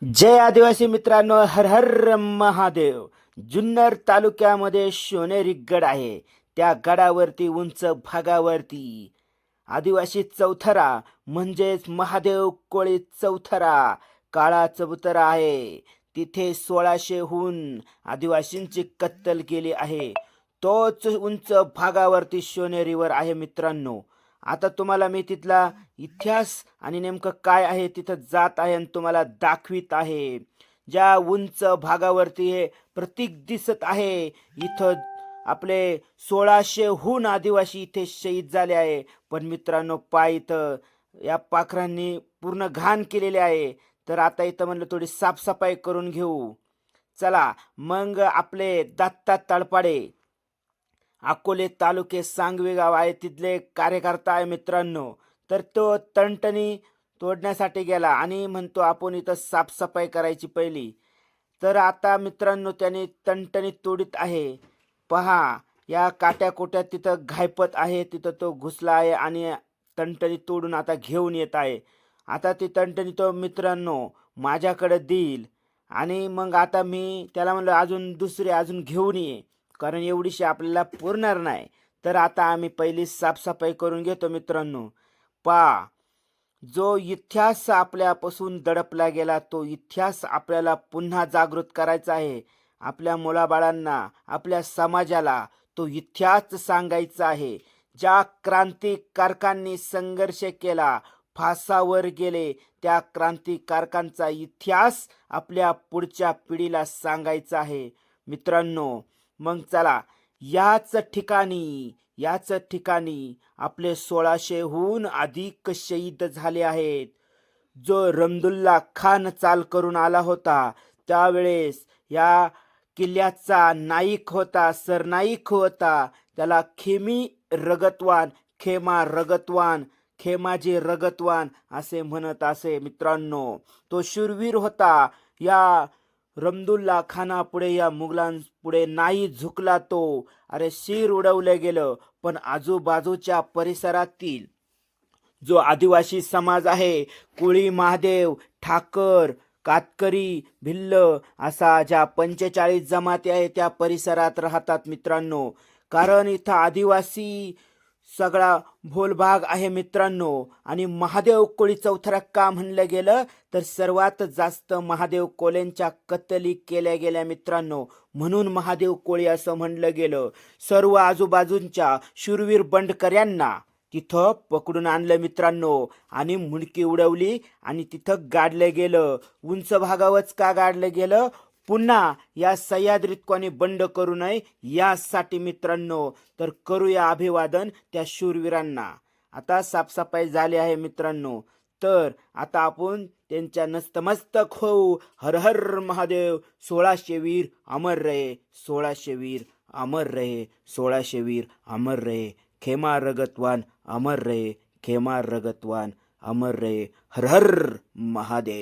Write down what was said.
जय आदिवासी मित्रांनो, हर हर महादेव. जुन्नर तालुक्यामध्ये शिवनेरी गड आहे. त्या गडावरती उंच भागावरती आदिवासी चौथरा म्हणजेच महादेव कोळी चौथरा काळा चबुतरा आहे. तिथे 1600हून आदिवासींची कत्तल केली आहे. तोच उंच भागावरती शिवनेरीवर आहे मित्रांनो. आता तुम्हाला मी तिथला इतिहास आणि नेमकं काय आहे तिथं जात आहे आणि तुम्हाला दाखवित आहे. ज्या उंच भागावरती हे प्रतीक दिसत आहे, इथं आपले 1600हून आदिवासी इथे शहीद झाले आहे. पण मित्रांनो, इथं या पाखरांनी पूर्ण घाण केलेले आहे. तर आता इथं म्हणलं थोडी साफसफाई करून घेऊ. चला मग आपले दत्ता तळपाडे, अकोले तालुके सांगवी गाव आहे, तिथले कार्यकर्ता आहे मित्रांनो. तर तो तणतणी तोडण्यासाठी गेला आणि म्हणतो आपण इथं साफसफाई करायची पहिली. तर आता मित्रांनो त्याने तणतणी तोडीत आहे. पहा, या काट्याकोट्यात तिथं घायपत आहे, तिथं तो घुसला आहे आणि तणतणी तोडून आता घेऊन येत आहे. आता ती तणतणी तो मित्रांनो माझ्याकडे देईल आणि मग आता मी त्याला म्हणलं अजून घेऊन ये, कारण एवढीशी आपल्याला पुरणार नाही. तर आता आम्ही पहिली साफसफाई करून घेतो मित्रांनो. जो इतिहास आपल्यापासून दडपला गेला, तो इतिहास आपल्याला पुन्हा जागृत करायचा आहे. आपल्या मुलाबाळांना, आपल्या समाजाला तो इतिहास सांगायचा आहे. ज्या क्रांतिकारकांनी संघर्ष केला, फासावर गेले, त्या क्रांतिकारकांचा इतिहास आपल्या पुढच्या पिढीला सांगायचा आहे मित्रांनो. मग चला, याच ठिकाणी आपले 1600हून अधिक शहीद झाले आहेत. जो रमदुल्ला खान चाल करून आला होता, त्यावेळेस या किल्ल्याचा नाईक होता, सरनाईक होता. त्याला खेमाजी रगतवान असे म्हणत असे मित्रांनो. तो शूरवीर होता. या रमदुल्ला खानापुढे, या मुघलांपुढे नाही झुकला तो. अरे, शिर उडवलं गेलं, पण आजूबाजूच्या परिसरातील जो आदिवासी समाज आहे, कोळी, महादेव, ठाकर, कातकरी, भिल्ल असा ज्या 45 जमाती आहे, त्या परिसरात राहतात मित्रांनो. कारण इथं आदिवासी सगळा भोलभाग आहे मित्रांनो. आणि महादेव कोळी चौथरा का म्हणलं गेलं, तर सर्वात जास्त महादेव कोळ्यांच्या कत्तली केल्या गेल्या मित्रांनो, म्हणून महादेव कोळी असं म्हणलं गेलं. सर्व आजूबाजूंच्या शूरवीर बंडकऱ्यांना तिथं पकडून आणलं मित्रांनो आणि मुंडकी उडवली आणि तिथं गाडलं गेलं. उंच भागावरच का गाडलं गेलं, पुन्हा या सह्याद्रीत कोणी बंड करू नये यासाठी मित्रांनो. तर करूया अभिवादन त्या शूरवीरांना. आता साफसफाई झाली आहे मित्रांनो. तर आता आपण त्यांच्या नतमस्तक होऊ. हर हर महादेव. 1600 वीर अमर रहे, 1600 वीर अमर रहे, 1600 वीर अमर रहे. खेमा रगतवान अमर रहे, खेमा रगतवान अमर रहे. हर हर महादेव.